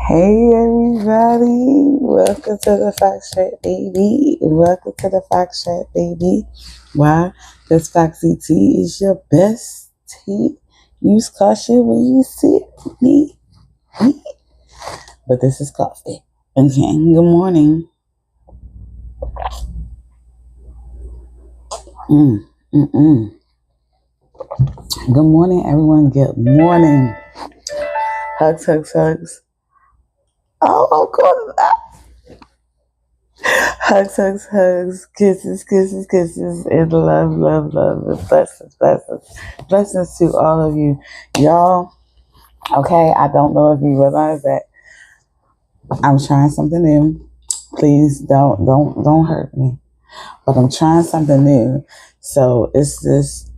Hey everybody, welcome to the Foxxi baby. Welcome to the Foxxi baby. Why? Because Foxxi Tee is your best tea. Use caution when you see me. But this is coffee. Okay, good morning. Mm. Good morning, everyone. Good morning. Hugs, hugs, hugs. Oh, I'm calling that. Hugs, hugs, hugs, kisses, kisses, kisses, and love, love, love, and blessings, blessings, blessings to all of you, y'all. Okay, I don't know if you realize that I'm trying something new. Please don't hurt me. But I'm trying something new. So it's this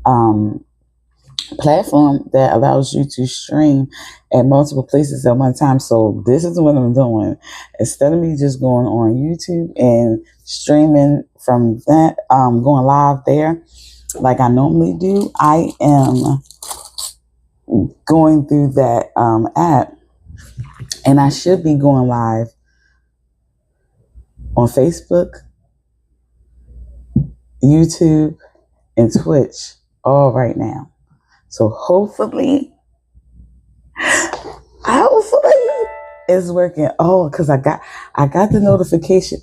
platform that allows you to stream at multiple places at one time. So this is what I'm doing. Instead of me just going on YouTube and streaming from that, going live there like I normally do, I am going through that app, and I should be going live on Facebook, YouTube, and Twitch all right now. So hopefully it's working. Oh, because I got the notification.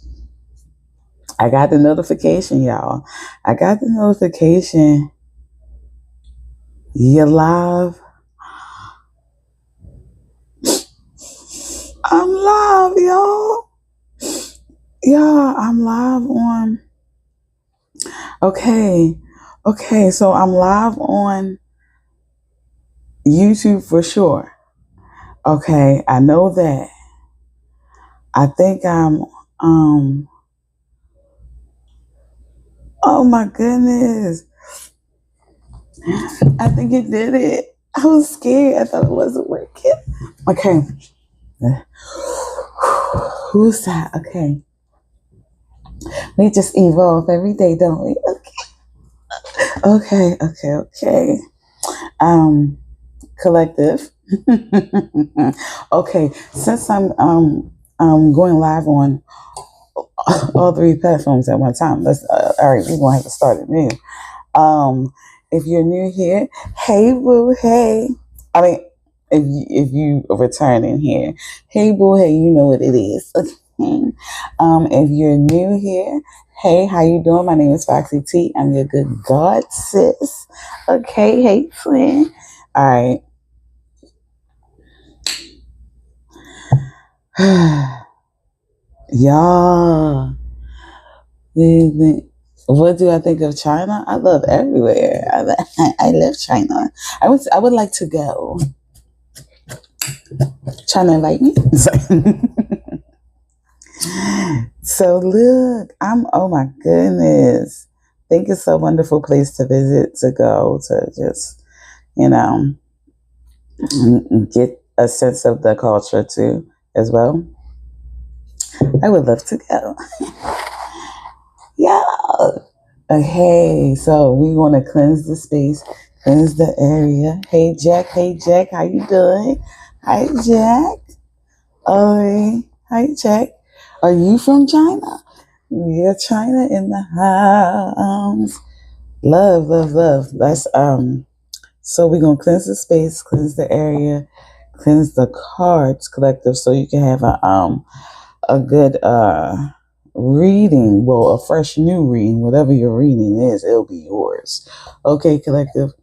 I got the notification, y'all. I got the notification. You're live. I'm live, y'all. Yeah, I'm live on. Okay, so I'm live on YouTube for sure. Okay, I know that. I think I'm, oh my goodness. I think it did it. I was scared. I thought it wasn't working. Okay. Who's that? Okay. We just evolve every day, don't we? Okay. Collective. Okay, since I'm going live on all three platforms at one time, let's all right, we're gonna have to start it new. If you're new here, hey boo, hey. I mean, if you are returning here, hey boo, hey, you know what it is. Okay. If you're new here, hey, how you doing? My name is Foxxi Tee. I'm your good God sis. Okay, hey twin. All right. Y'all, what do I think of China? I love everywhere. I love China. I would like to go. China invite me. So look, oh my goodness. I think it's a wonderful place to visit, to go, to just, get a sense of the culture too, as well. I would love to go. Yeah. Okay, so we want to cleanse the space, cleanse the area. Hey Jack, how you doing? Hi Jack. Oh, hi Jack. Are you from China? Yeah, China in the house. Love, love, love. That's so we're gonna cleanse the space, cleanse the area, cleanse the cards collective, so you can have a good reading. Well, a fresh new reading, whatever your reading is, it'll be yours. Okay, collective.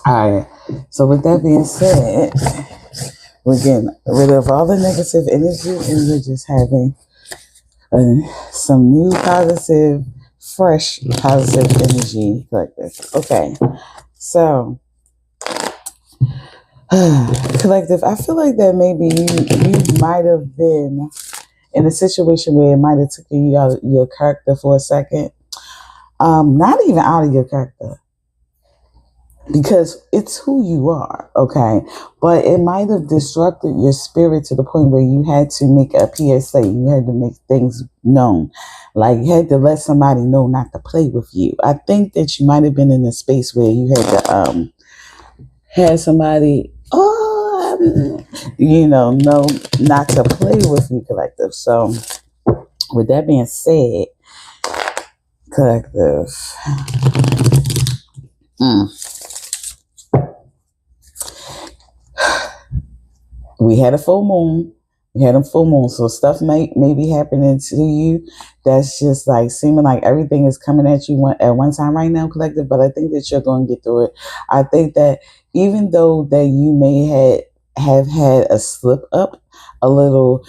All right. So with that being said, we're getting rid of all the negative energy, and we're just having some new positive, fresh positive energy collective. Okay. So collective, I feel like that maybe you might have been in a situation where it might have taken you out of your character for a second. Not even out of your character, because it's who you are, okay? But it might have disrupted your spirit to the point where you had to make a PSA. You had to make things known. Like you had to let somebody know not to play with you. I think that you might have been in a space where you had to have somebody, you know not to play with you, collective. So with that being said, collective, we had a full moon. We had a full moon, so stuff may be happening to you that's just like seeming like everything is coming at you at one time right now, collective. But I think that you're going to get through it. I think that even though that you may have had a slip up, a little,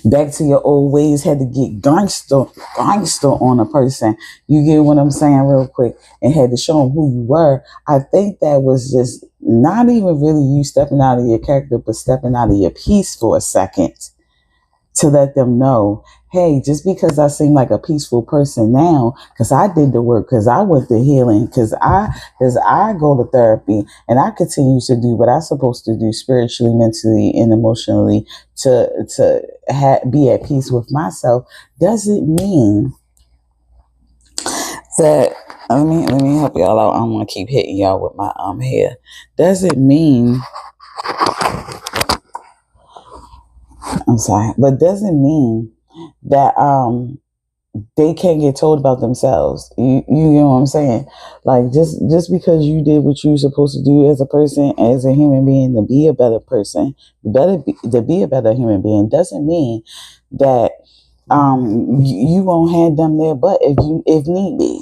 back to your old ways, had to get gangster on a person. You get what I'm saying, real quick, and had to show them who you were. I think that was just not even really you stepping out of your character, but stepping out of your peace for a second to let them know, hey, just because I seem like a peaceful person now, because I did the work, because I went to healing, because I go to therapy, and I continue to do what I'm supposed to do spiritually, mentally, and emotionally to be at peace with myself, doesn't mean that. Let me help y'all out. I don't want to keep hitting y'all with my hair. Doesn't mean, I'm sorry, but doesn't mean that they can't get told about themselves. You know what I'm saying? Like just because you did what you're supposed to do as a person, as a human being, to be a better person, to be a better human being, doesn't mean that you won't have them there. But if need be,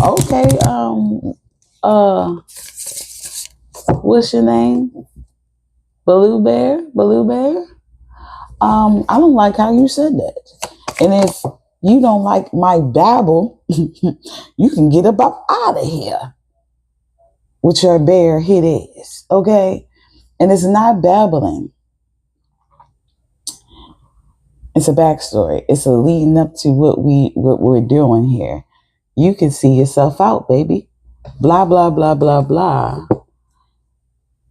okay. What's your name? Baloo Bear. I don't like how you said that. And if you don't like my babble, you can get up out of here with your bare head ass, okay? And it's not babbling. It's a backstory. It's a leading up to what we're doing here. You can see yourself out, baby. Blah, blah, blah, blah, blah.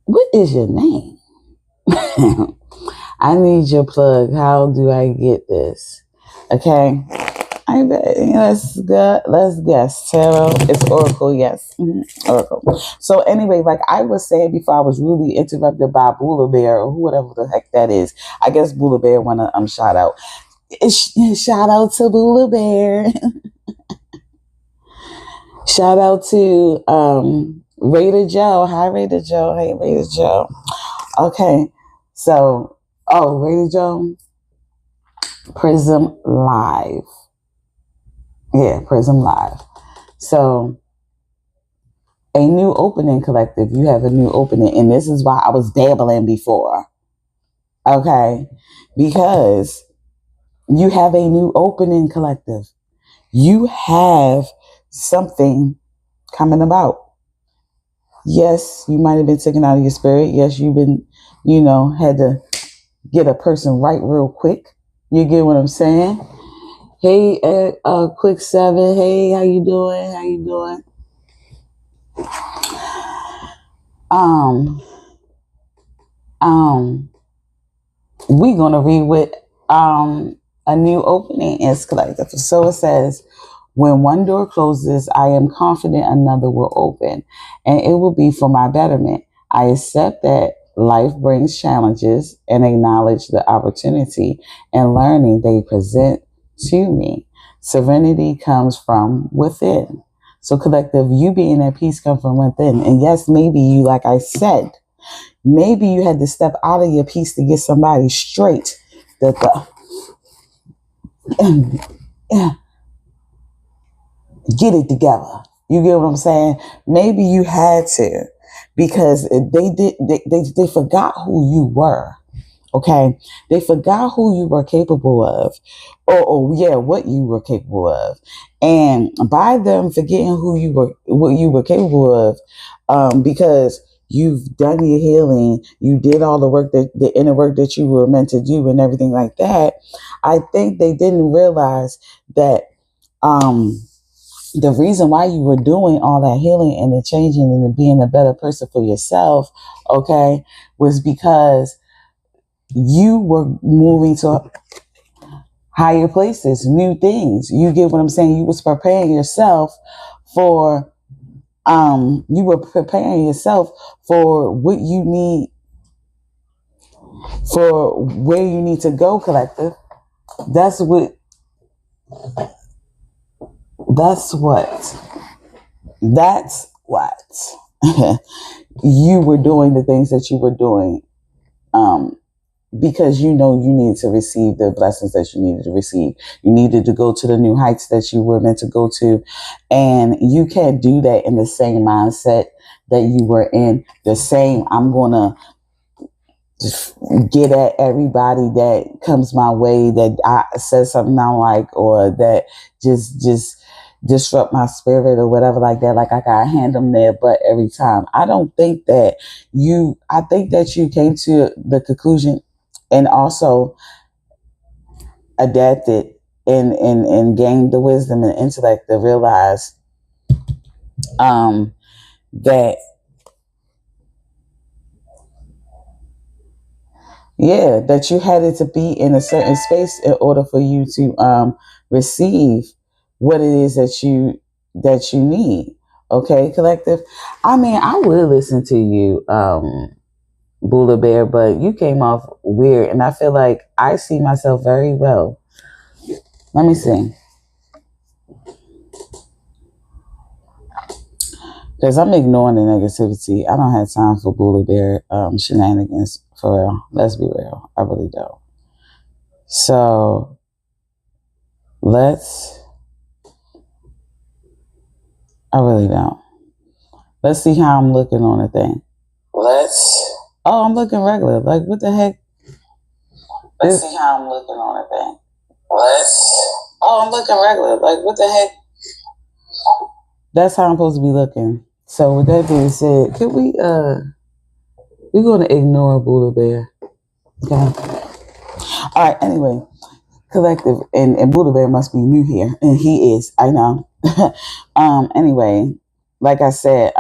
What is your name? I need your plug. How do I get this? Okay. Let's guess. Tarot. It's Oracle. Yes. Oracle. So anyway, like I was saying before, I was really interrupted by Bula Bear or whatever the heck that is. I guess Bula Bear want to shout out. Shout out to Bula Bear. Shout out to Raider Joe. Hi, Raider Joe. Hey, Raider Joe. Okay. So, Raider Joe. Prism Live. Yeah, Prism Live. So, a new opening, collective. You have a new opening. And this is why I was babbling before. Okay? Because you have a new opening, collective. You have something coming about. Yes, you might have been taken out of your spirit. Yes, you've been, had to get a person right real quick. You get what I'm saying? Hey, Quick 7. Hey, how you doing? How you doing? We're gonna read what a new opening is, collective. So it says, when one door closes, I am confident another will open, and it will be for my betterment. I accept that life brings challenges and acknowledge the opportunity and learning they present to me. Serenity comes from within. So collective, you being at peace comes from within. And yes, maybe you, like I said, maybe you had to step out of your peace to get somebody straight. Get it together. You get what I'm saying? Maybe you had to, because they forgot who you were. Okay, they forgot who you were capable of, what you were capable of, and by them forgetting what you were capable of, because you've done your healing, you did all the inner work that you were meant to do, and everything like that. I think they didn't realize that the reason why you were doing all that healing and the changing and the being a better person for yourself, okay, was because you were moving to higher places, new things. You get what I'm saying? You was preparing yourself for You were preparing yourself for what you need, for where you need to go, collective. That's what, that's what, that's what you were doing, the things that you were doing. Um, because you know you needed to receive the blessings that you needed to receive. You needed to go to the new heights that you were meant to go to. And you can't do that in the same mindset that you were in. The same, I'm going to just get at everybody that comes my way, that I says something I don't like, or that just disrupt my spirit or whatever like that. Like I gotta hand them their butt every time. I don't think that I think that you came to the conclusion and also adapted and gained the wisdom and intellect to realize that yeah, that you had it to be in a certain space in order for you to receive what it is that you need. Okay, collective. I mean, I would listen to you, Bula Bear, but you came off weird, and I feel like I see myself very well. Let me see. Because I'm ignoring the negativity. I don't have time for Bula Bear shenanigans, for real. Let's be real. I really don't. So, I really don't. Let's see how I'm looking on the thing. Oh, I'm looking regular. Like, what the heck? Let's see how I'm looking on the thing. Oh, I'm looking regular. Like, what the heck? That's how I'm supposed to be looking. So with that being said, could we're gonna ignore Bula Bear. Okay. All right, anyway. Collective, and Bula Bear must be new here. And he is, I know. Anyway, like I said,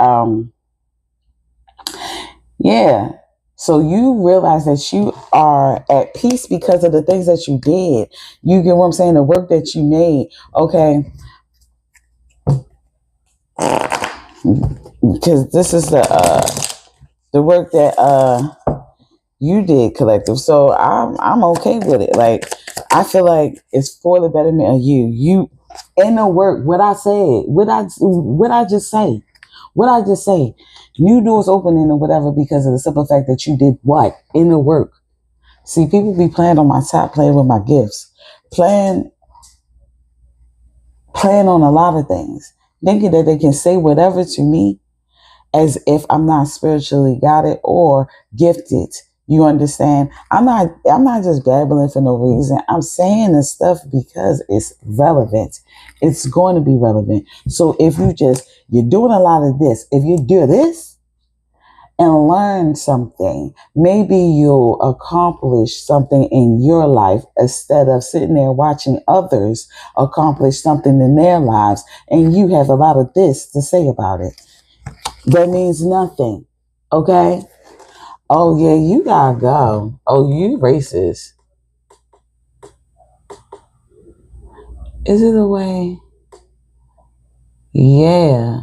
yeah. So you realize that you are at peace because of the things that you did. You get what I'm saying? The work that you made. Okay. Because this is the work that you did, collective. So I'm okay with it. Like, I feel like it's for the betterment of you. You in the work, what I said, what I just say, new doors opening or whatever, because of the simple fact that you did what? In the work. See, people be playing on my top, playing with my gifts, playing on a lot of things, thinking that they can say whatever to me as if I'm not spiritually guided or gifted. You understand? I'm not just babbling for no reason. I'm saying this stuff because it's relevant. It's going to be relevant. So if you're doing a lot of this, if you do this and learn something, maybe you'll accomplish something in your life instead of sitting there watching others accomplish something in their lives. And you have a lot of this to say about it. That means nothing. Okay? Oh, yeah, you gotta go. Oh, you racist. Is it a way? Yeah.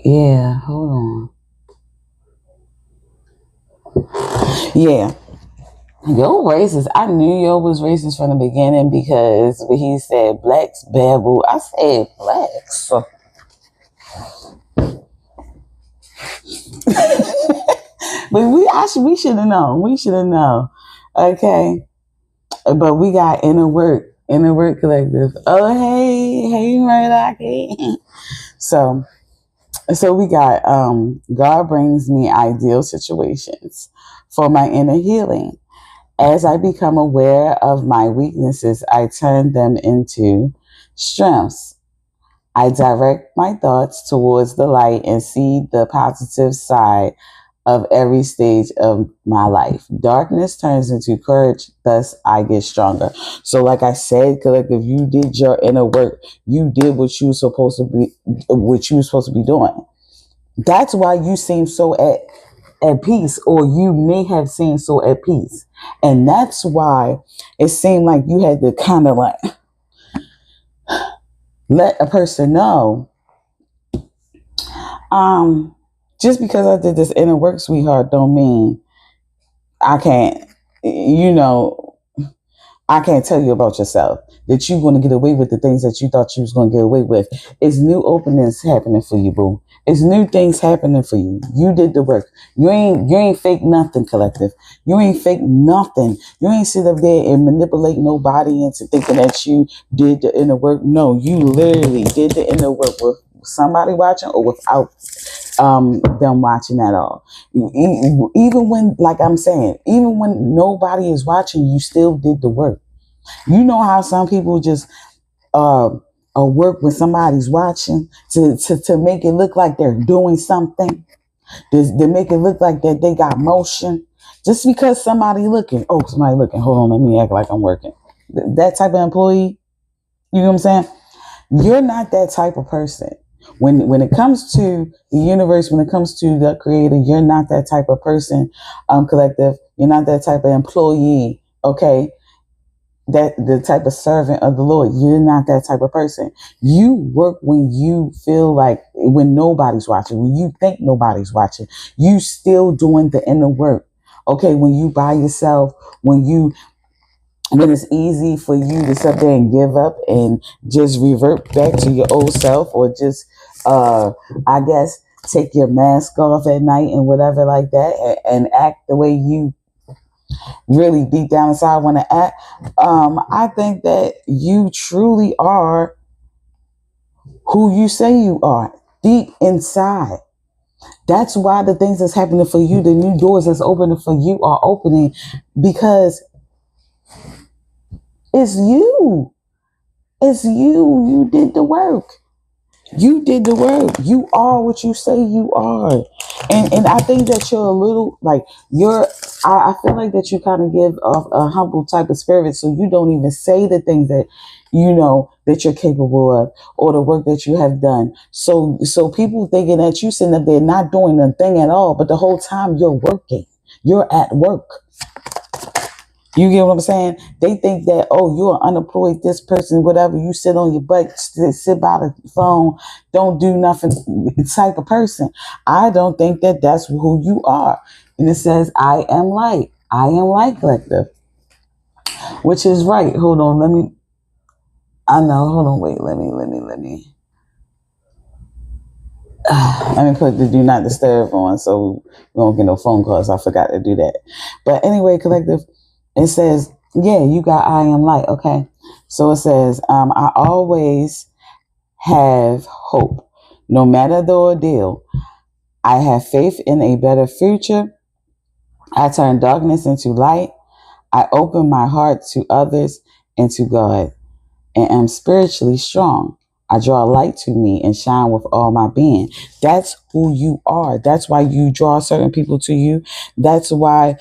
Yeah, hold on. Yeah. Yo racist. I knew yo was racist from the beginning because when he said blacks babble, I said blacks. But we should have known. We should have known. Okay. But we got inner work collective. Oh hey Murdocky. So we got God brings me ideal situations for my inner healing. As I become aware of my weaknesses, I turn them into strengths. I direct my thoughts towards the light and see the positive side of every stage of my life. Darkness turns into courage, thus I get stronger. So like I said, collective, you did your inner work. You did what you were supposed to be doing. That's why you seem so at peace, or you may have seemed so at peace. And that's why it seemed like you had to kind of like let a person know, just because I did this inner work, sweetheart, don't mean I can't, you know, I can't tell you about yourself, that you're going to get away with the things that you thought you was going to get away with. It's new openings happening for you, boo. It's new things happening for you. You did the work. You ain't fake nothing, collective. You ain't fake nothing. You ain't sit up there and manipulate nobody into thinking that you did the inner work. No, you literally did the inner work with somebody watching or without them watching at all. Even when, like I'm saying, even when nobody is watching, you still did the work. You know how some people just work when somebody's watching to make it look like they're doing something. They make it look like that they got motion. Just because somebody looking. Oh, somebody looking. Hold on, let me act like I'm working. That type of employee, you know what I'm saying? You're not that type of person. When it comes to the universe, when it comes to the creator, you're not that type of person, collective. You're not that type of employee, okay? That the type of servant of the Lord. You're not that type of person. You work when you feel like, when nobody's watching, when you think nobody's watching, you still doing the inner work. Okay, when you by yourself, when it's easy for you to sit there and give up and just revert back to your old self, or just, I guess, take your mask off at night and whatever like that, and act the way you really deep down inside want to act. I think that you truly are who you say you are deep inside. That's why the things that's happening for you, the new doors that's opening for you are opening, because it's you. It's you. You did the work. You did the work. You are what you say you are. And I think that you're a little like I feel like that you kind of give off a humble type of spirit. So you don't even say the things that you know that you're capable of, or the work that you have done. So people thinking that you sitting up there not doing a thing at all, but the whole time you're working. You're at work. You get what I'm saying? They think that, oh, you're an unemployed, this person, whatever. You sit on your butt, sit by the phone, don't do nothing type of person. I don't think that that's who you are. And it says, I am light. I am light, collective. Which is right. Hold on. Let me put the do not disturb on so we won't get no phone calls. I forgot to do that. But anyway, collective, it says, yeah, you got I am light. Okay. So it says, I always have hope. No matter the ordeal, I have faith in a better future. I turn darkness into light. I open my heart to others and to God, and am spiritually strong. I draw light to me and shine with all my being. That's who you are. That's why you draw certain people to you. That's why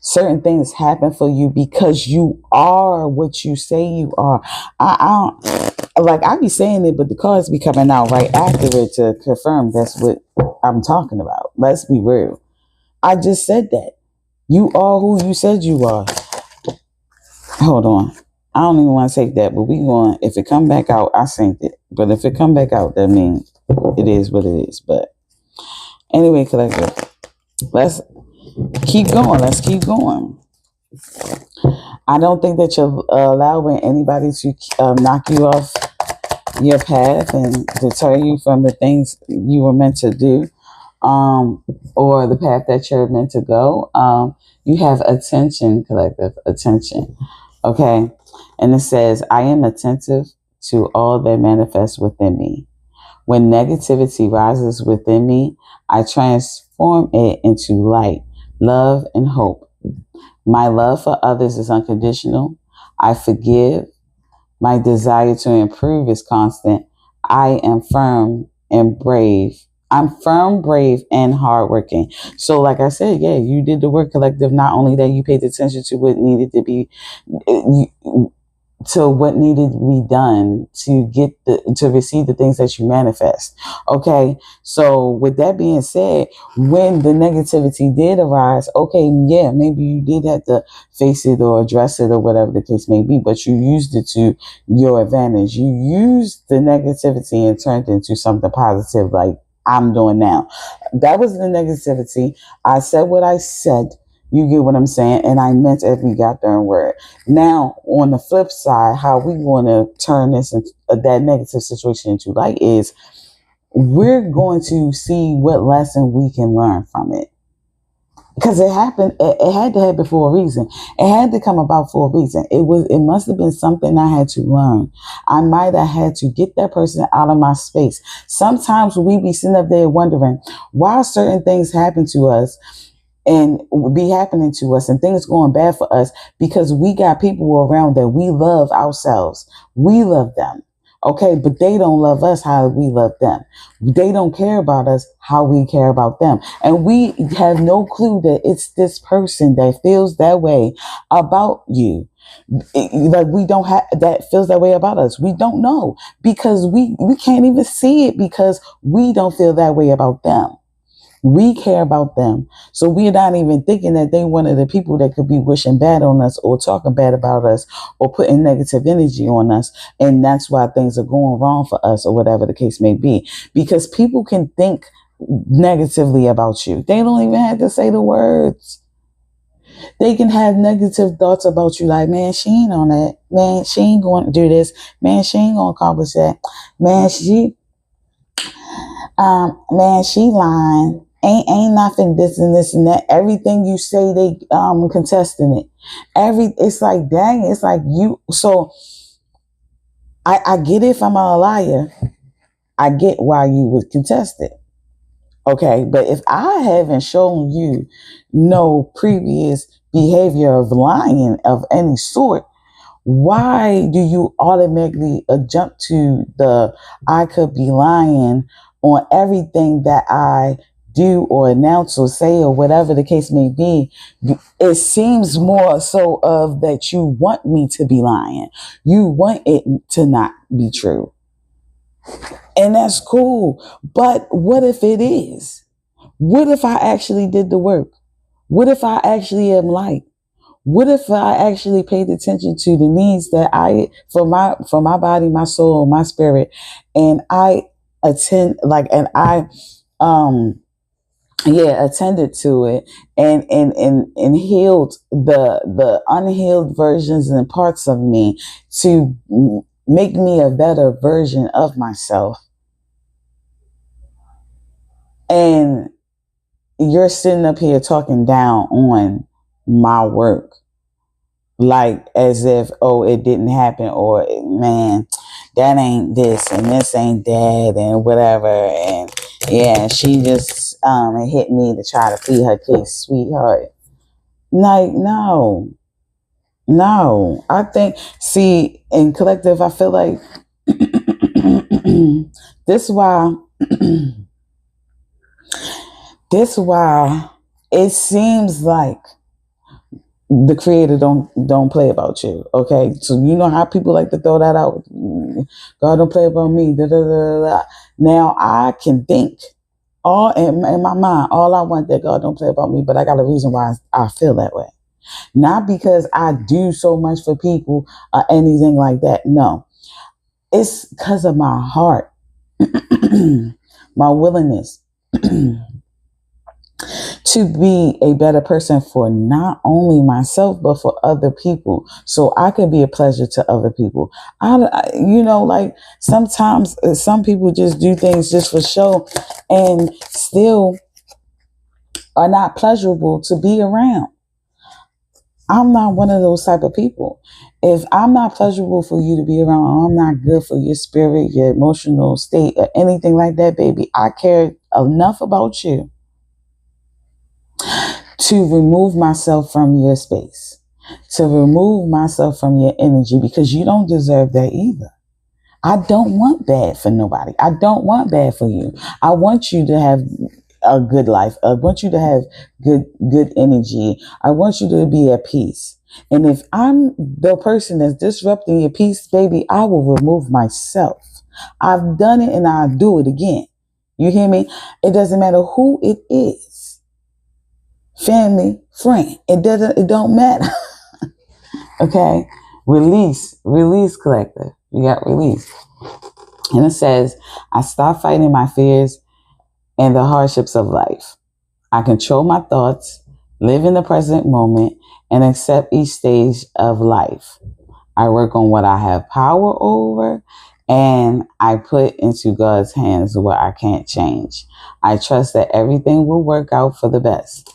certain things happen for you, because you are what you say you are. I don't, like, I be saying it, but the cards be coming out right after it to confirm that's what I'm talking about. Let's be real. I just said that. You are who you said you are. Hold on. I don't even want to take that, but we going, if it come back out, I synced it. But if it come back out, that means it is what it is. But anyway, collective, let's keep going. Let's keep going. I don't think that you're allowing anybody to knock you off your path and deter you from the things you were meant to do, or the path that you're meant to go. You have attention, collective, attention. Okay. And it says, I am attentive to all that manifests within me. When negativity rises within me, I transform it into light, love, and hope. My love for others is unconditional. I forgive. My desire to improve is constant. I am firm and brave. I'm firm, brave, and hardworking. So like I said, yeah, you did the work, collective. Not only that, you paid attention to what needed to be. to what needed to be done to receive the things that you manifest. Okay. So with that being said, when the negativity did arise, okay, yeah, maybe you did have to face it or address it or whatever the case may be, but you used it to your advantage. You used the negativity and turned it into something positive, like I'm doing now. That was the negativity. I said what I said. You get what I'm saying? And I meant every goddamn word. Now, on the flip side, how we want to turn this into that negative situation into light is we're going to see what lesson we can learn from it. Because it happened, it had to happen for a reason. It had to come about for a reason. It must have been something I had to learn. I might have had to get that person out of my space. Sometimes we be sitting up there wondering why certain things happen to us and be happening to us and things going bad for us, because we got people around that we love ourselves. We love them. Okay, but they don't love us how we love them. They don't care about us how we care about them. And we have no clue that it's this person that feels that way about you. Like we don't have that feels that way about us. We don't know because we can't even see it because we don't feel that way about them. We care about them. So we're not even thinking that they one of the people that could be wishing bad on us or talking bad about us or putting negative energy on us. And that's why things are going wrong for us or whatever the case may be. Because people can think negatively about you. They don't even have to say the words. They can have negative thoughts about you like, man, she ain't on that. Man, she ain't going to do this. Man, she ain't going to accomplish that. Man, she lying. Ain't nothing this and this and that. Everything you say, they contesting it. It's like, dang, it's like you. So I get it if I'm a liar. I get why you would contest it. Okay, but if I haven't shown you no previous behavior of lying of any sort, why do you automatically jump to the I could be lying on everything that I do or announce or say or whatever the case may be? It seems more so of that you want me to be lying. You want it to not be true. And that's cool. But what if it is? What if I actually did the work? What if I actually am light? What if I actually paid attention to the needs that for my body, my soul, my spirit, and I attended to it and healed the unhealed versions and parts of me to make me a better version of myself. And you're sitting up here talking down on my work, like as if, oh, it didn't happen, or man, that ain't this and this ain't that and whatever. And yeah, she just hit me to try to plead her case, sweetheart. Like, no. I think, see, in collective, I feel like this why it seems like the creator don't play about you. Okay, so you know how people like to throw that out. God don't play about me. Da, da, da, da. Now I can think all in my mind. All I want that God don't play about me, but I got a reason why I feel that way. Not because I do so much for people or anything like that. No, it's because of my heart, my willingness to be a better person for not only myself, but for other people. So I can be a pleasure to other people. Like sometimes some people just do things just for show and still are not pleasurable to be around. I'm not one of those type of people. If I'm not pleasurable for you to be around, or I'm not good for your spirit, your emotional state, or anything like that, baby, I care enough about you to remove myself from your space, to remove myself from your energy, because you don't deserve that either. I don't want bad for nobody. I don't want bad for you. I want you to have a good life. I want you to have good energy. I want you to be at peace. And if I'm the person that's disrupting your peace, baby, I will remove myself. I've done it and I'll do it again. You hear me? It doesn't matter who it is. Family, friend. It don't matter. Okay? Release, collective. You got release. And it says, I stop fighting my fears and the hardships of life. I control my thoughts, live in the present moment, and accept each stage of life. I work on what I have power over, and I put into God's hands what I can't change. I trust that everything will work out for the best.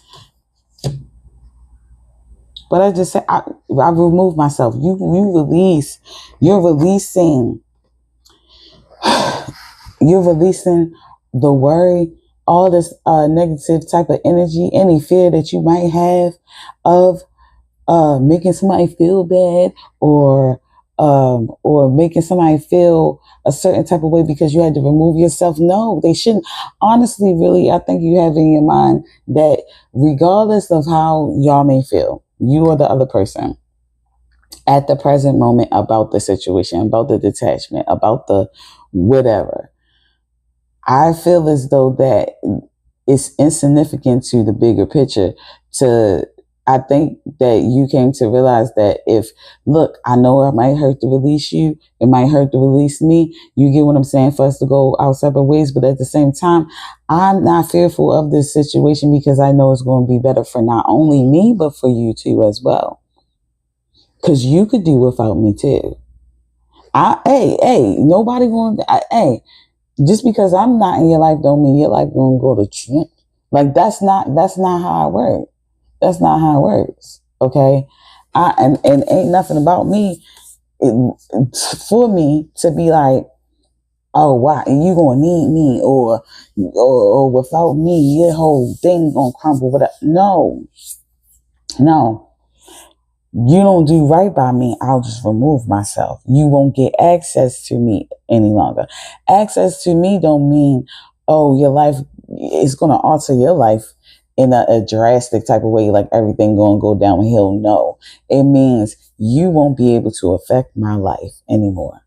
But I just said, I remove myself. You release. You're releasing. You're releasing the worry, all this negative type of energy, any fear that you might have of making somebody feel bad or making somebody feel a certain type of way because you had to remove yourself. No, they shouldn't. Honestly, really, I think you have in your mind that regardless of how y'all may feel, you or the other person at the present moment about the situation, about the detachment, about the whatever, I feel as though that it's insignificant to the bigger picture. I think that you came to realize that look, I know it might hurt to release you. It might hurt to release me. You get what I'm saying? For us to go our separate ways. But at the same time, I'm not fearful of this situation because I know it's going to be better for not only me, but for you too as well. Because you could do without me too. Nobody going to, just because I'm not in your life don't mean your life going to go to Trent. Like that's not how it works. That's not how it works. Okay. And ain't nothing about me for me to be like, oh, why you gonna need me or without me, your whole thing gonna crumble. Whatever. No. You don't do right by me, I'll just remove myself. You won't get access to me any longer. Access to me don't mean, oh, your life is going to alter your life in a drastic type of way, like everything going to go downhill. No, it means you won't be able to affect my life anymore.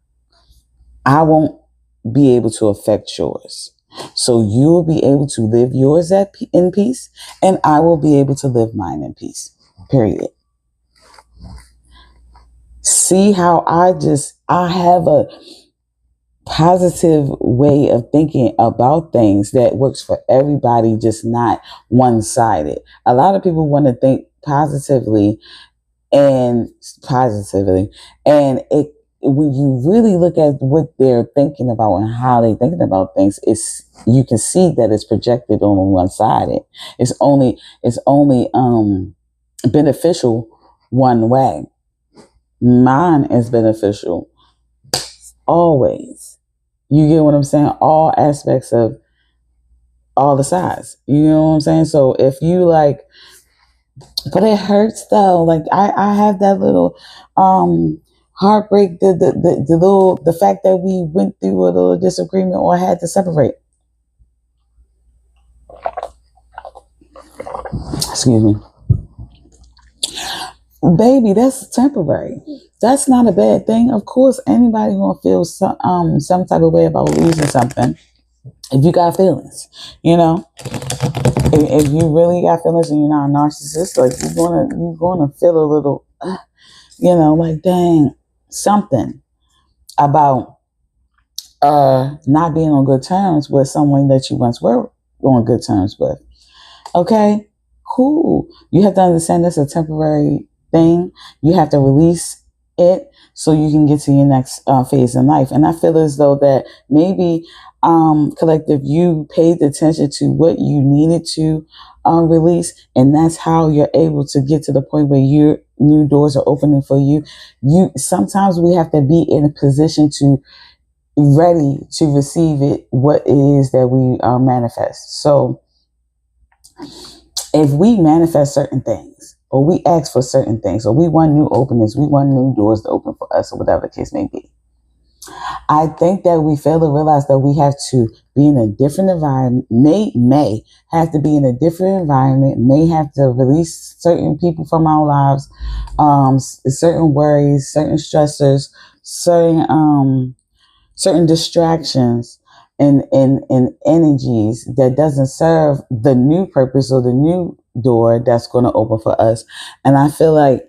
I won't be able to affect yours. So you'll be able to live yours in peace, and I will be able to live mine in peace. Period. See how I have a positive way of thinking about things that works for everybody, just not one-sided. A lot of people want to think positively and when you really look at what they're thinking about and how they're thinking about things, you can see that it's projected on one-sided. It's only beneficial one way. Mine is beneficial always. You get what I'm saying? All aspects of all the sides. You know what I'm saying? So if you like, but it hurts though. Like I have that little heartbreak, the fact that we went through a little disagreement or had to separate. Excuse me. Baby, that's temporary. That's not a bad thing. Of course, anybody gonna feel some type of way about losing something. If you got feelings, you know, if you really got feelings and you're not a narcissist, like you're gonna feel a little, like dang, something about not being on good terms with someone that you once were on good terms with. Okay, cool. You have to understand that's a temporary thing. You have to release it so you can get to your next phase in life. And I feel as though that maybe collective, you paid attention to what you needed to release, and that's how you're able to get to the point where your new doors are opening for you. Sometimes we have to be in a position to ready to receive it, what it is that we manifest. So if we manifest certain things, or we ask for certain things, or we want new openings, we want new doors to open for us, or whatever the case may be, I think that we fail to realize that we have to be in a different environment, may have to be in a different environment, may have to release certain people from our lives, certain worries, certain stressors, certain distractions and energies that doesn't serve the new purpose or the new door that's going to open for us. And I feel like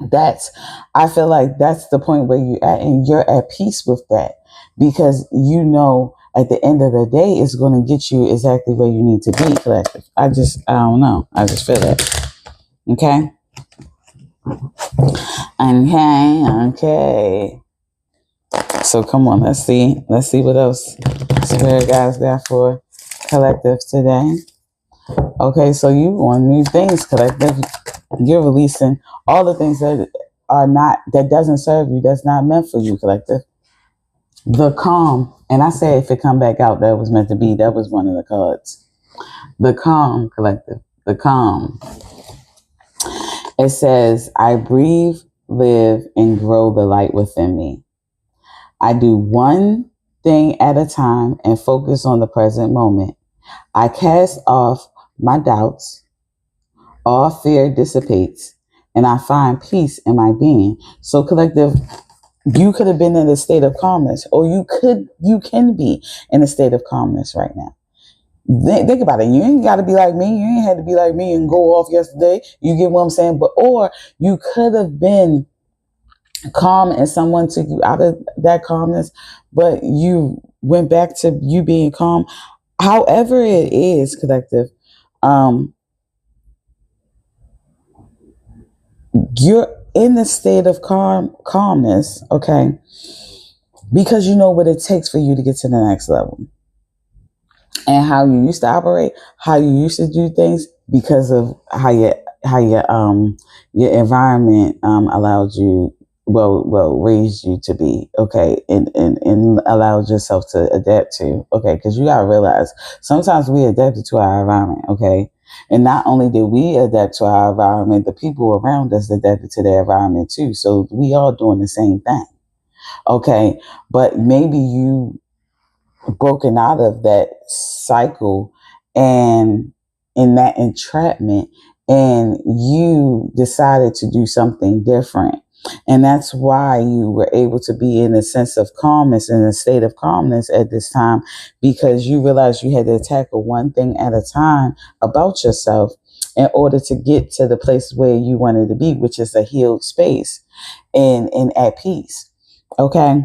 that's the point where you're at, and you're at peace with that, because you know at the end of the day it's going to get you exactly where you need to be. Collective. I don't know. I just feel that. Okay. Okay. So come on, let's see what else Spirit Guys got for collective today. Okay, so you want new things, collective. You're releasing all the things that doesn't serve you, that's not meant for you, collective. The calm, and I say if it come back out, that was meant to be. That was one of the cards. The calm, collective. The calm. It says, I breathe, live, and grow the light within me. I do one thing at a time and focus on the present moment. I cast off my doubts. All fear dissipates, and I find peace in my being. So, collective, you could have been in a state of calmness, or you can be in a state of calmness right now. Think about it. You ain't got to be like me. You ain't had to be like me and go off yesterday. You get what I'm saying? Or you could have been calm and someone took you out of that calmness, but you went back to you being calm. However it is, collective, you're in the state of calmness, okay, because you know what it takes for you to get to the next level, and how you used to operate, how you used to do things, because of how your environment allowed you, raised you to be, okay, and allowed yourself to adapt to, okay, because you gotta realize sometimes we adapted to our environment, okay, and not only did we adapt to our environment, the people around us adapted to their environment too, so we all doing the same thing, okay, but maybe you broken out of that cycle and in that entrapment, and you decided to do something different. And that's why you were able to be in a sense of calmness, in a state of calmness at this time, because you realized you had to tackle one thing at a time about yourself in order to get to the place where you wanted to be, which is a healed space and at peace. Okay.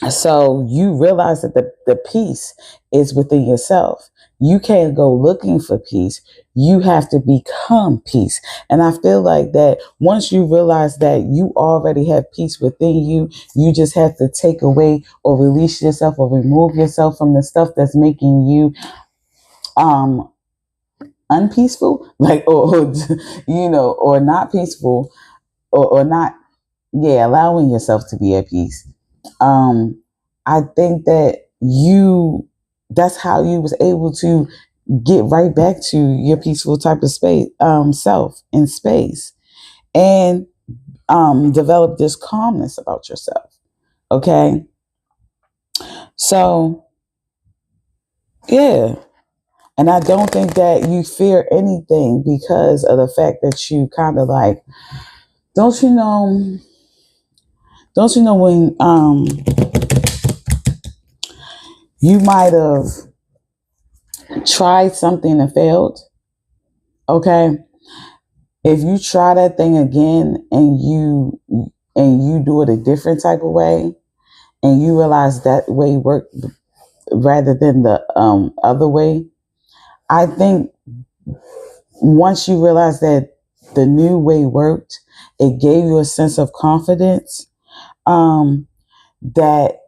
So you realize that the peace is within yourself. You can't go looking for peace. You have to become peace. And I feel like that once you realize that you already have peace within you, you just have to take away or release yourself or remove yourself from the stuff that's making you unpeaceful, like, or or not peaceful, or not, allowing yourself to be at peace. I think that that's how you was able to get right back to your peaceful type of space, self in space, and develop this calmness about yourself. Okay. So, yeah. And I don't think that you fear anything because of the fact that you kind of like, don't you know when, you might have tried something and failed. Okay. If you try that thing again and you do it a different type of way, and you realize that way worked rather than the other way, I think once you realize that the new way worked, it gave you a sense of confidence, that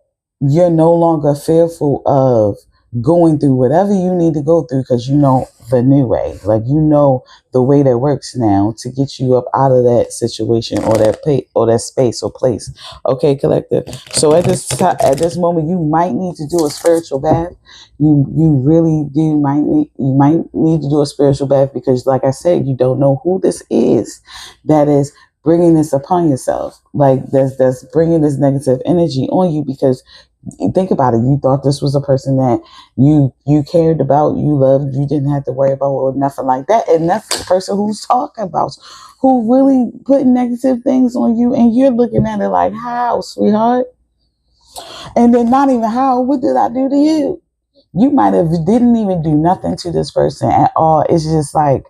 you're no longer fearful of going through whatever you need to go through, because you know the new way, like the way that works now to get you up out of that situation or that space or place. Okay, collective. So at this moment, you might need to do a spiritual bath. You really do you might need to do a spiritual bath, because like I said, you don't know who this is that is bringing this upon yourself, like that's bringing this negative energy on you, because Think about it. You thought this was a person that you cared about, you loved, you didn't have to worry about or nothing like that. And that's the person who's talking about, who really put negative things on you, and you're looking at it like, how, sweetheart? And then not even how, what did I do to you? You might have didn't even do nothing to this person at all. It's just like,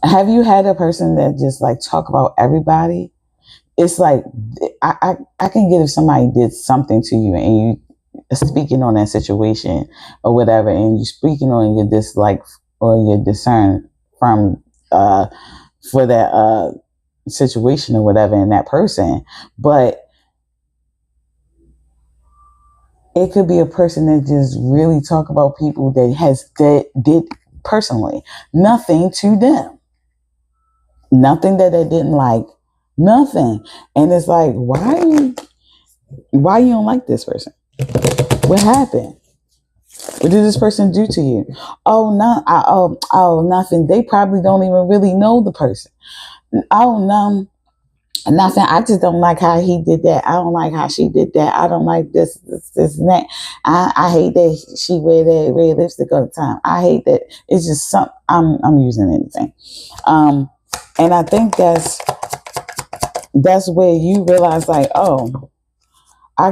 have you had a person that just like talk about everybody? It's like, I can get if somebody did something to you and you speaking on that situation or whatever, and you speaking on your dislike or your discern from for that situation or whatever in that person. But it could be a person that just really talk about people that did personally nothing to them, nothing that they didn't like, nothing. And it's like, why you don't like this person? What happened? What did this person do to you? Oh, no, nothing. They probably don't even really know the person. Oh, no, nothing. I just don't like how he did that. I don't like how she did that. I don't like this, and that. I hate that she wear that red lipstick all the time. I hate that. It's just some. I'm using anything. And I think that's where you realize, like, oh, I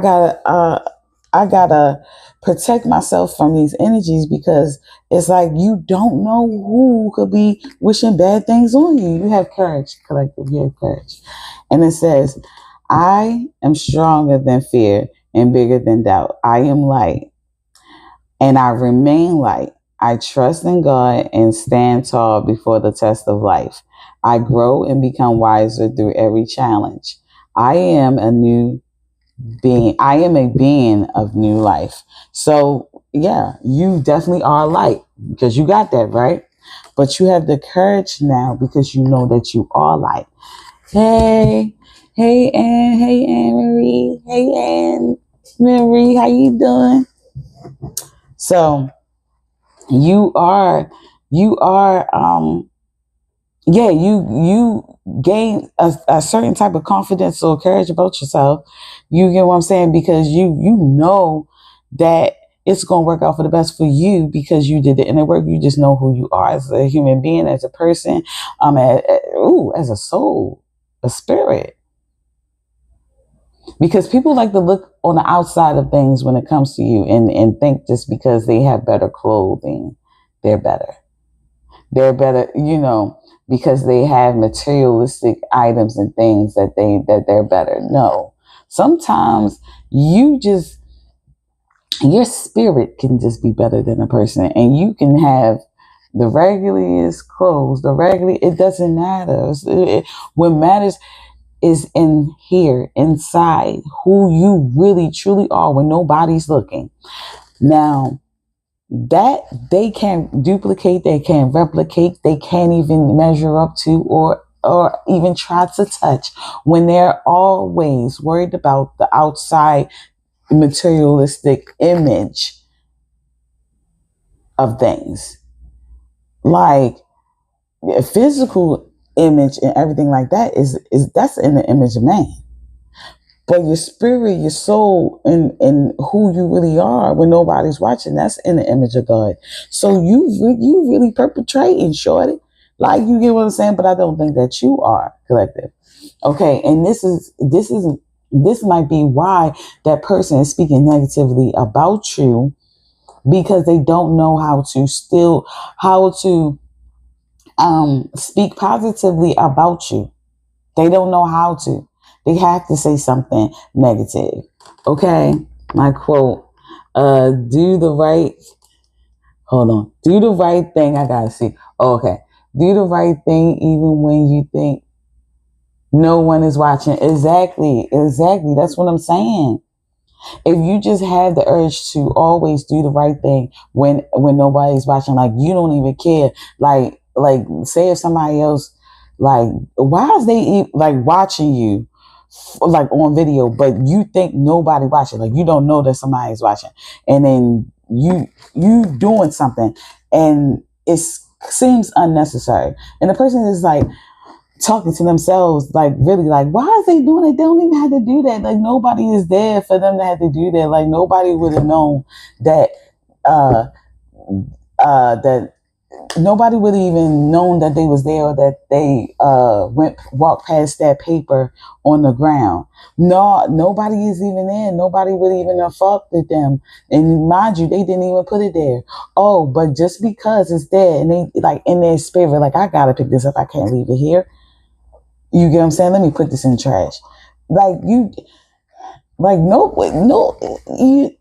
gotta protect myself from these energies, because it's like you don't know who could be wishing bad things on you. You have courage, collective. You have courage. And it says, I am stronger than fear and bigger than doubt. I am light and I remain light. I trust in God and stand tall before the test of life. I grow and become wiser through every challenge. I am a being of new life. So yeah, you definitely are light, because you got that, right? But you have the courage now because you know that you are light. Hey Anne Marie. Hey Anne Marie, how you doing? So you gain a certain type of confidence or courage about yourself. You get what I'm saying? Because you know that it's going to work out for the best for you, because you did the inner work. You just know who you are as a human being, as a person, as a soul, a spirit. Because people like to look on the outside of things when it comes to you, and think just because they have better clothing, they're better. They're better, because they have materialistic items and things that they're better. No. Sometimes your spirit can just be better than a person, and you can have the regularest clothes, it doesn't matter. What matters is in here, inside, who you really truly are when nobody's looking. Now, that they can't duplicate, they can't replicate, they can't even measure up to or even try to touch, when they're always worried about the outside materialistic image of things. Like a physical image and everything like that is that's in the image of man. But your spirit, your soul, and who you really are when nobody's watching, that's in the image of God. So you really perpetrating, shorty. Like, you get what I'm saying? But I don't think that you are, collective. Okay, and this might be why that person is speaking negatively about you, because they don't know how to speak positively about you. They don't know how to. They have to say something negative. Okay, my quote, do the right thing. I gotta see. Okay. Do the right thing even when you think no one is watching. Exactly. That's what I'm saying. If you just have the urge to always do the right thing when nobody's watching, like you don't even care, like say if somebody else, like, why is they like watching you like on video, but you think nobody watching, like you don't know that somebody's watching, and then you doing something and it seems unnecessary, and the person is like, talking to themselves, like really, like, why is they doing it? They don't even have to do that. Like nobody is there for them to have to do that. Like nobody would have known that uh that nobody would have even known that they was there, or that they walked past that paper on the ground. No, nobody is even there. Nobody would even have fucked with them. And mind you, they didn't even put it there. Oh, but just because it's there, and they like in their spirit, like, I gotta pick this up, I can't leave it here. You get what I'm saying? Let me put this in the trash. Like you, like no, you,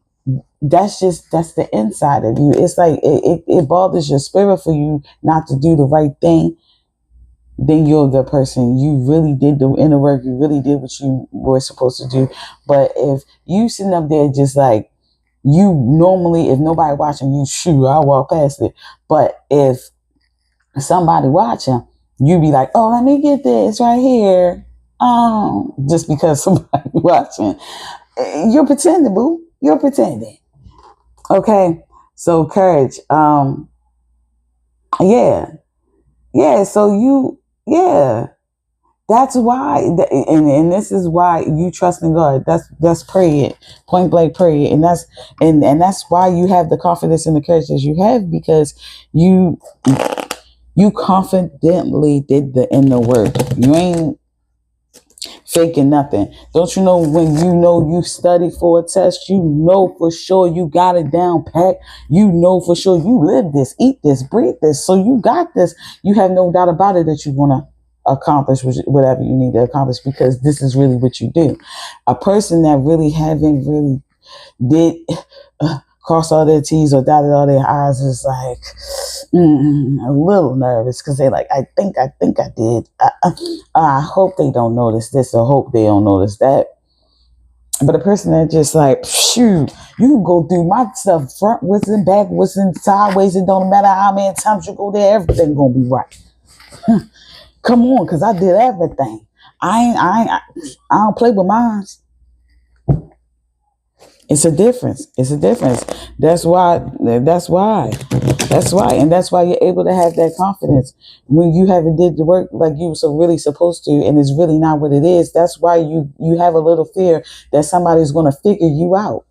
that's the inside of you. It's like it bothers your spirit for you not to do the right thing. Then you're a good person. You really did the inner work. You really did what you were supposed to do. But if you sitting up there just like you normally, if nobody watching you, shoot, I'll walk past it. But if somebody watching, you be like, oh, let me get this right here. Just because somebody watching. You're pretending, boo. You're pretending. Okay. So courage. Yeah. Yeah. So yeah. That's why, and this is why you trust in God. That's pray it, point blank pray it, and that's why you have the confidence and the courage that you have, because you confidently did the inner work. You ain't faking nothing. Don't you know when you studied for a test, you know for sure you got it down pat. You know for sure you live this, eat this, breathe this. So you got this. You have no doubt about it that you want to accomplish whatever you need to accomplish, because this is really what you do. A person that really haven't really did cross all their T's or dotted all their I's is like a little nervous, because they like, I think I did. I hope they don't notice this, or hope they don't notice that. But a person that just like, shoot, you can go through my stuff frontwards and backwards and sideways. It don't matter how many times you go there, everything gonna be right. Come on, because I did everything. I don't play with mine. It's a difference. It's a difference. That's why. And that's why you're able to have that confidence when you haven't did the work like you were so really supposed to, and it's really not what it is. That's why you have a little fear that somebody's going to figure you out.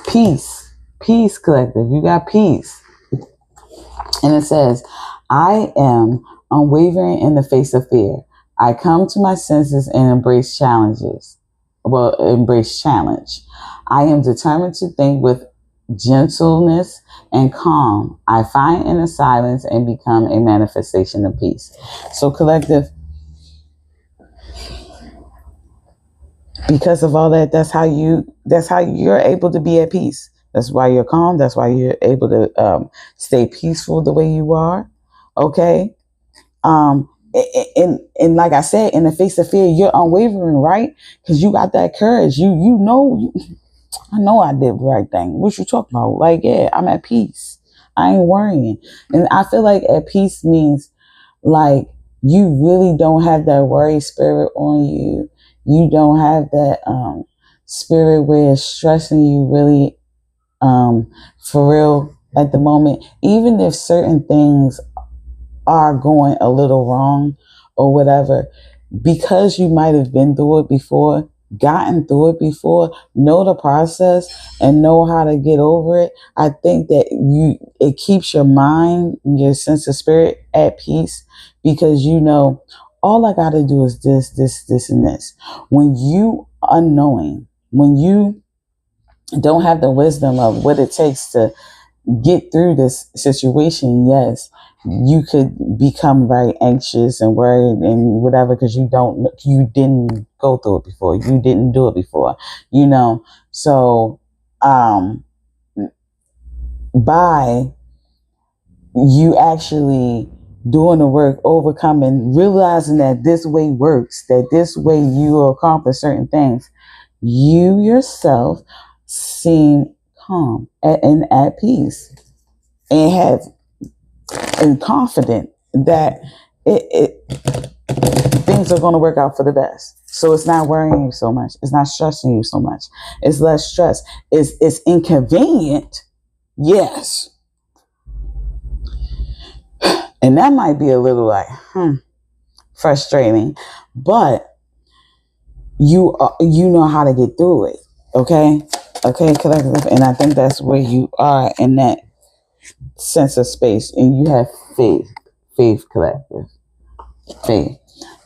Peace collective. You got peace. And it says, I am unwavering in the face of fear. I come to my senses and embrace challenges. Embrace challenge. I am determined to think with gentleness and calm. I find inner silence and become a manifestation of peace. So collective, because of all that, that's how you're able to be at peace. That's why you're calm. That's why you're able to stay peaceful the way you are. Okay. And like I said, in the face of fear, you're unwavering, right? Because you got that courage. I know I did the right thing. What you talking about? Like, yeah, I'm at peace. I ain't worrying. And I feel like at peace means like you really don't have that worry spirit on you. You don't have that spirit where it's stressing you really for real at the moment. Even if certain things are going a little wrong or whatever, because you might have been through it before, gotten through it before, know the process and know how to get over it. I think that it keeps your mind, your sense of spirit at peace, because you know, all I got to do is this, and this. When you unknowing, when you don't have the wisdom of what it takes to get through this situation, yes, you could become very anxious and worried and whatever, because you didn't go through it before, you didn't do it before, you know. So by you actually doing the work, overcoming, realizing that this way works, that this way you accomplish certain things, you yourself seem calm and at peace, and confident that things are going to work out for the best. So it's not worrying you so much. It's not stressing you so much. It's less stress. It's inconvenient, yes. And that might be a little like, frustrating, but you know how to get through it. Okay. Okay, collective. And I think that's where you are in that sense of space. And you have faith, collective, faith.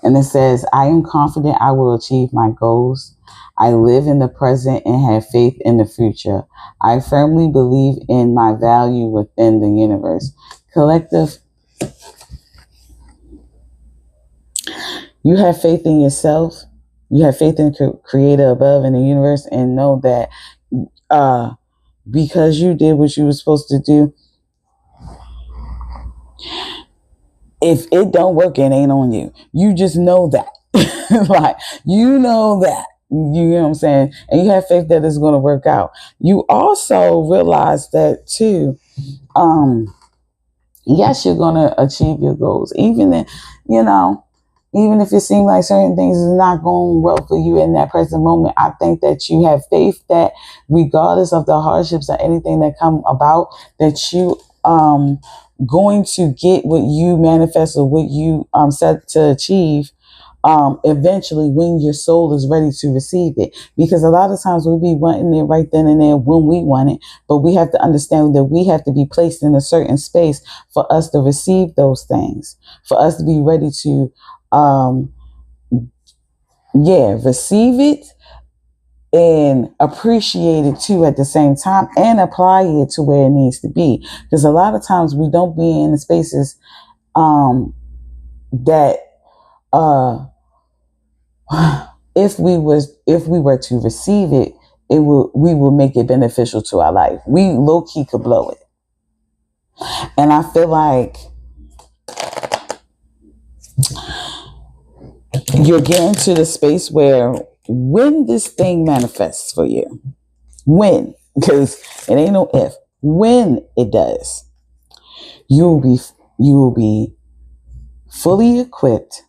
And it says, I am confident I will achieve my goals. I live in the present and have faith in the future. I firmly believe in my value within the universe. Collective, you have faith in yourself. You have faith in the creator above in the universe, and know that because you did what you were supposed to do, if it don't work, it ain't on you. You just know that. Like, you know that. You know what I'm saying? And you have faith that it's going to work out. You also realize that too. Yes, you're going to achieve your goals. Even if it seems like certain things is not going well for you in that present moment, I think that you have faith that regardless of the hardships or anything that come about, that you going to get what you manifest or what you set to achieve eventually when your soul is ready to receive it. Because a lot of times we'll be wanting it right then and there when we want it, but we have to understand that we have to be placed in a certain space for us to receive those things, for us to be ready to receive it and appreciate it too at the same time, and apply it to where it needs to be. Because a lot of times we don't be in the spaces that if we were to receive it, we will make it beneficial to our life. We low key could blow it. And I feel like you're getting to the space where when this thing manifests for you, because it ain't no if, when it does, you will be fully equipped,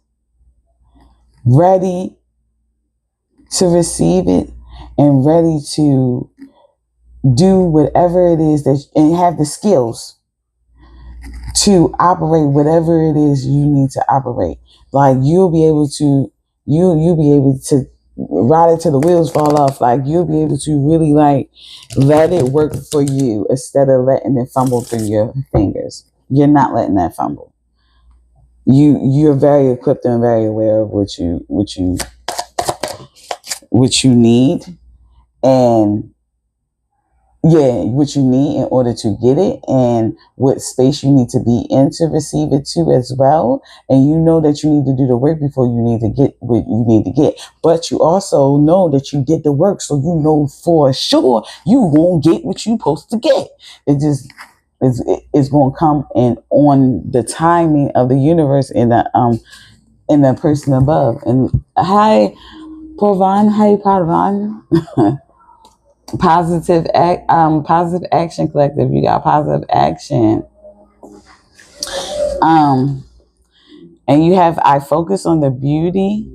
ready to receive it, and ready to do whatever it is and have the skills to operate whatever it is you need to operate. Like you'll be able to ride it till the wheels fall off. Like you'll be able to really like let it work for you instead of letting it fumble through your fingers. You're not letting that fumble. You're very equipped and very aware of what you need, and what you need in order to get it, and what space you need to be in to receive it too as well. And you know that you need to do the work before you need to get what you need to get. But you also know that you did the work, so you know for sure you won't get what you're supposed to get. It just it's going to come in on the timing of the universe and the person above. And hi Parvan. Positive action collective. You got positive action. And you have I focus on the beauty.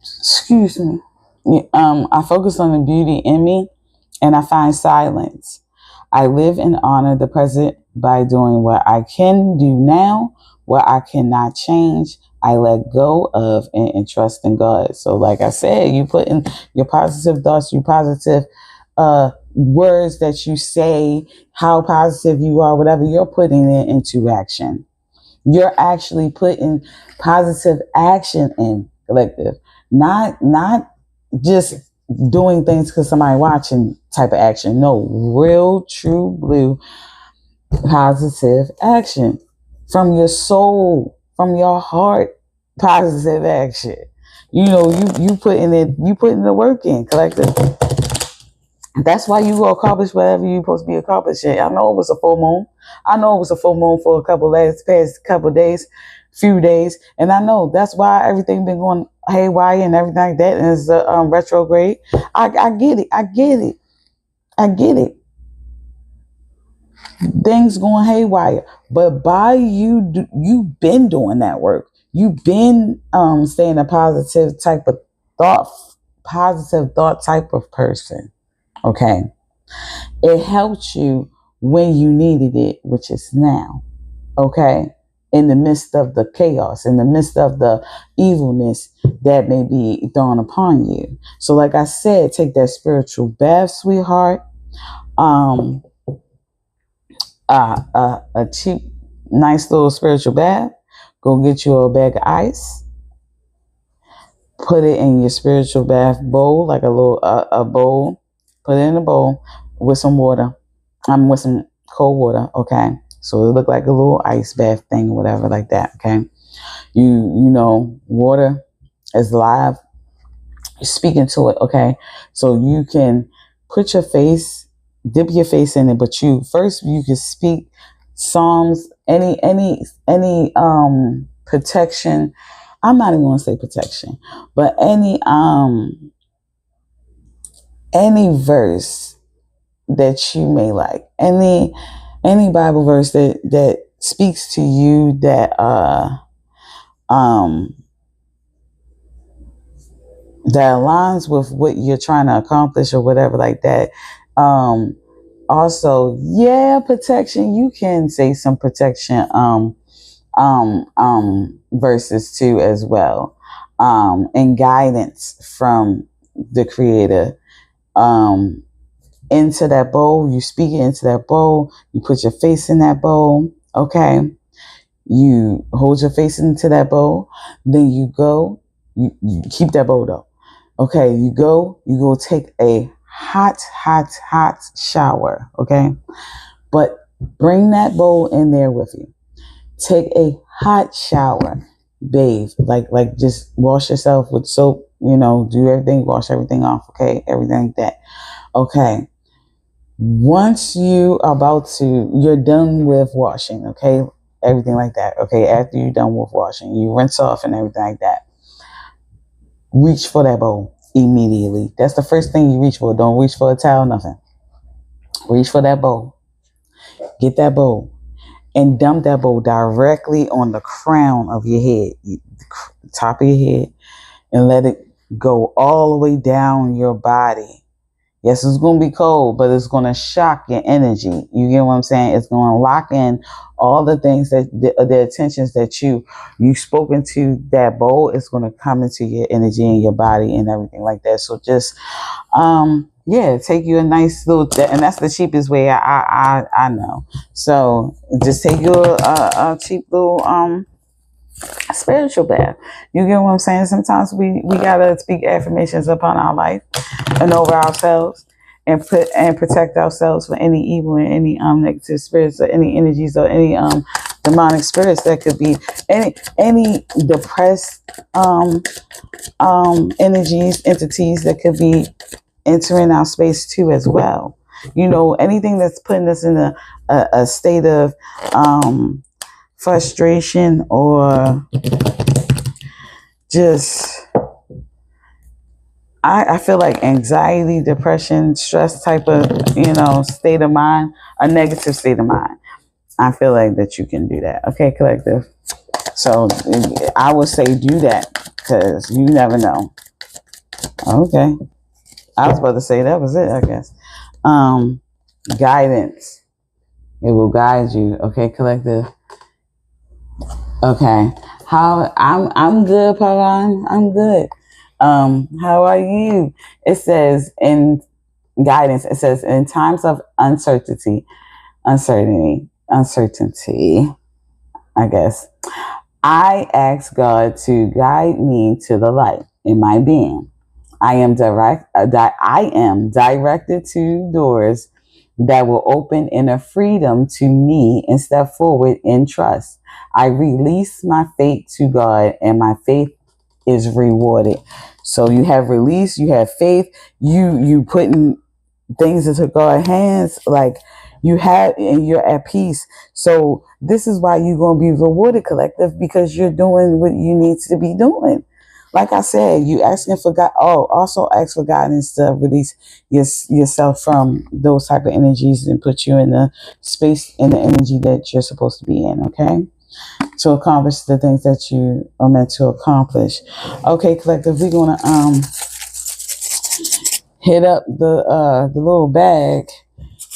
Excuse me. I focus on the beauty in me, and I find silence. I live and honor the present by doing what I can do now, what I cannot change. I let go of and trust in God. So like I said, you put in your positive thoughts, your positive words that you say, how positive you are, whatever, you're putting it into action. You're actually putting positive action in, collective. Not just doing things because somebody watching type of action. No, real, true, blue, positive action from your soul, from your heart, positive action. You putting the work in, collective. That's why you will accomplish whatever you're supposed to be accomplishing. I know it was a full moon. I know it was a full moon for past couple days, few days. And I know that's why everything been going haywire and everything like that. And it's retrograde. I get it. Things going haywire. But by you've been doing that work. You've been staying a positive thought type of person. Okay. It helped you when you needed it, which is now. Okay. in the midst of the chaos, in the midst of the evilness that may be thrown upon you. So like I said, take that spiritual bath, sweetheart. Um, a cheap, nice little spiritual bath. Go get you a bag of ice. Put it in your spiritual bath bowl, like a little a bowl. Put it in a bowl with some water. With some cold water. Okay, so it look like a little ice bath thing or whatever like that. Okay, you know water is live. You're speaking to it. Okay, so you can put your face, dip your face in it, but you can speak Psalms, any protection. I'm not even gonna say protection, but any verse that you may like, any Bible verse that speaks to you, that that aligns with what you're trying to accomplish or whatever like that. Also, yeah, protection. You can say some protection verses too as well. And guidance from the creator. Into that bowl, you speak it into that bowl, you put your face in that bowl, okay? You hold your face into that bowl, then you go, you keep that bowl though. Okay, you go take a hot shower, okay? But bring that bowl in there with you. Take a hot shower, bathe, like just wash yourself with soap, do everything, wash everything off, okay? Everything like that. Okay. Once you're done with washing, okay? Everything like that, okay? After you're done with washing, you rinse off and everything like that. Reach for that bowl immediately. That's the first thing you reach for. Don't reach for a towel, nothing. Reach for that bowl. Get that bowl and dump that bowl directly on the crown of your head, the top of your head, and let it go all the way down your body. Yes, it's going to be cold, but it's going to shock your energy. You get what I'm saying? It's going to lock in all the things that the attentions that you spoke into that bowl. It's going to come into your energy and your body and everything like that. So just, take you a nice little, and that's the cheapest way I know. So just take you a cheap little, spiritual bath. You get what I'm saying? Sometimes we gotta speak affirmations upon our life and over ourselves, and protect ourselves from any evil and any negative spirits or any energies or any demonic spirits that could be any depressed energies, entities that could be entering our space too as well. Anything that's putting us in a state of frustration or just I feel like anxiety, depression, stress type of state of mind, a negative state of mind. I feel like that you can do that. Okay, collective. So I would say do that because you never know. Okay, I was about to say that was it, I guess. Guidance. It will guide you. Okay, collective. Okay. How I'm good, Paran. I'm good. How are you? It says in guidance, it says in times of uncertainty, I guess. I ask God to guide me to the light in my being. I am directed to doors that will open inner freedom to me and step forward in trust. I release my faith to God, and my faith is rewarded. So you have release, you have faith, you putting things into God's hands, like you have, and you're at peace. So this is why you're going to be rewarded, collective, because you're doing what you need to be doing. Like I said, you asking for God. Oh, also ask for guidance to release yourself from those type of energies and put you in the space and the energy that you're supposed to be in. Okay, to accomplish the things that you are meant to accomplish. Okay, collective, we're gonna hit up the little bag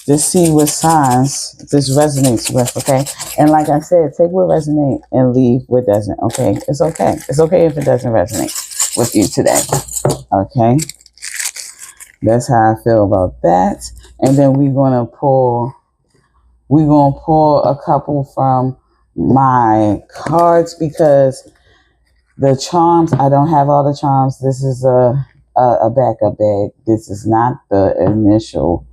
Just see what signs this resonates with, okay? And like I said, take what resonates and leave what doesn't, okay? It's okay. It's okay if it doesn't resonate with you today, okay? That's how I feel about that. And then we're gonna pull a couple from my cards because the charms, I don't have all the charms. This is a backup bag. This is not the initial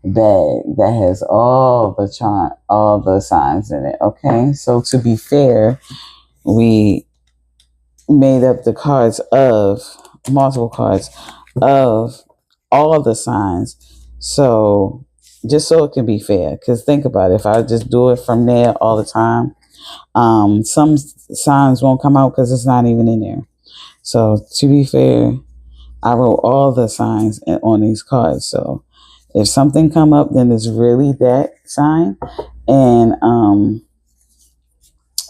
bag that has all the signs in it. Okay, so to be fair, we made up the cards of multiple cards of all the signs. So just so it can be fair, because think about it, if I just do it from there all the time, some signs won't come out because it's not even in there. So to be fair, I wrote all the signs on these cards. So if something come up, then it's really that sign. And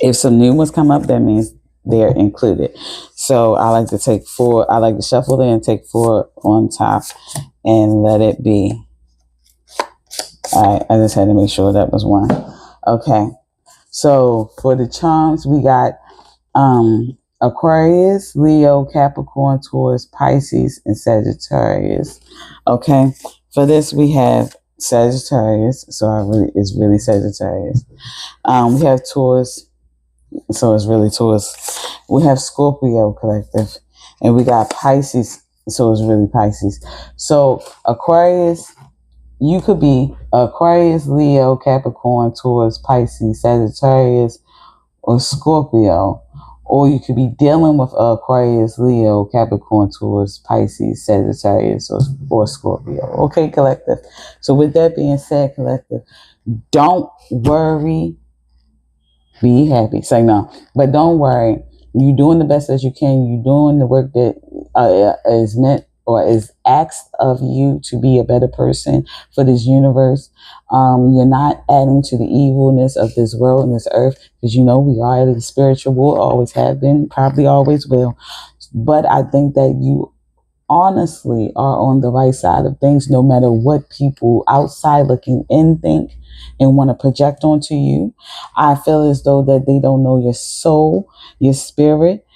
if some new ones come up, that means they're included. So I like to take 4. I like to shuffle it and take 4 on top and let it be. All right, I just had to make sure that was one. Okay. So for the charms, we got Aquarius, Leo, Capricorn, Taurus, Pisces, and Sagittarius. Okay. For this, we have Sagittarius. So it's really Sagittarius. We have Taurus. So it's really Taurus. We have Scorpio collective. And we got Pisces. So it's really Pisces. So Aquarius, you could be Aquarius, Leo, Capricorn, Taurus, Pisces, Sagittarius, or Scorpio. Or you could be dealing with Aquarius, Leo, Capricorn, Taurus, Pisces, Sagittarius, or Scorpio. Okay, collective. So with that being said, collective, don't worry. Be happy. Say no. But don't worry. You're doing the best as you can. You're doing the work that is meant or is asked of you to be a better person for this universe. You're not adding to the evilness of this world and this earth, because you know we are the spiritual world, always have been, probably always will. But I think that you honestly are on the right side of things, no matter what people outside looking in think and want to project onto you. I feel as though that they don't know your soul, your spirit.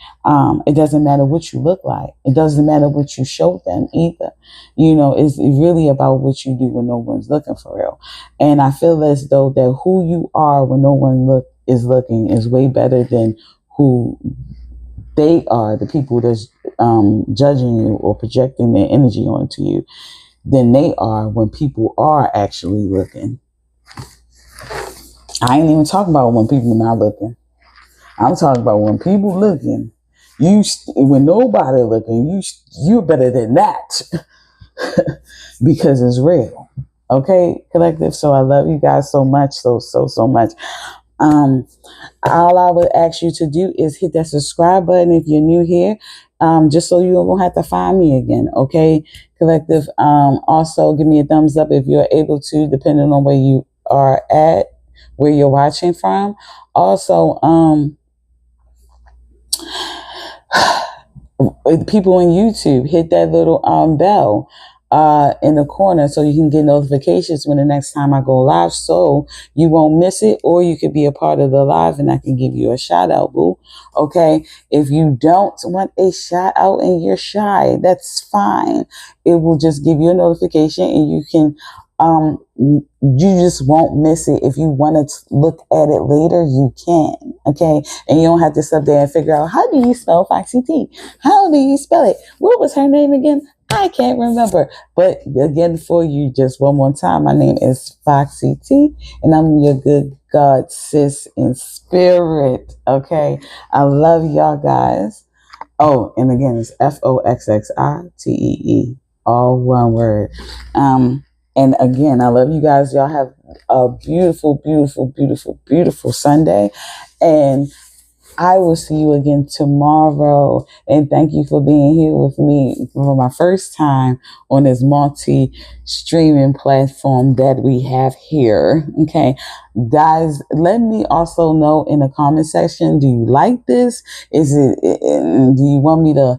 It doesn't matter what you look like. It doesn't matter what you show them either. You know, it's really about what you do when no one's looking for real. And I feel as though that who you are when no one is looking is way better than who they are, the people that's judging you or projecting their energy onto you, than they are when people are actually looking. I ain't even talking about when people not looking. I'm talking about when people looking. When nobody looking, you're better than that because it's real. Okay, collective. So I love you guys so much, so much. All I would ask you to do is hit that subscribe button if you're new here, just so you won't have to find me again. Okay, collective. Also, give me a thumbs up if you're able to, depending on where you are at, where you're watching from. Also, people on YouTube, hit that little bell in the corner so you can get notifications when the next time I go live, so you won't miss it. Or you could be a part of the live and I can give you a shout out, boo. Okay, if you don't want a shout out and you're shy, that's fine. It will just give you a notification and you can you just won't miss it. If you want to look at it later, you can. Okay, and you don't have to sit there and figure out, how do you spell Foxxi Tee? How do you spell it? What was her name again? I can't remember. But again, for you, just one more time, my name is Foxxi Tee, and I'm your good God sis in spirit. Okay, I love y'all guys. Oh, and again, it's Foxxitee, all one word. And again, I love you guys. Y'all have a beautiful, beautiful, beautiful, beautiful Sunday. And I will see you again tomorrow. And thank you for being here with me for my first time on this multi-streaming platform that we have here. Okay, guys, let me also know in the comment section, do you like this? Do you want me to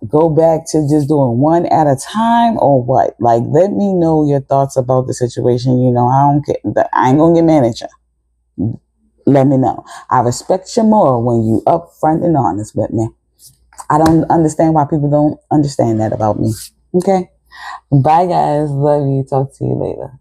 go back to just doing one at a time or what? Like, let me know your thoughts about the situation. You know, I don't care. I ain't gonna get mad at you. Let me know. I respect you more when you upfront and honest with me. I don't understand why people don't understand that about me. Okay? Bye, guys. Love you. Talk to you later.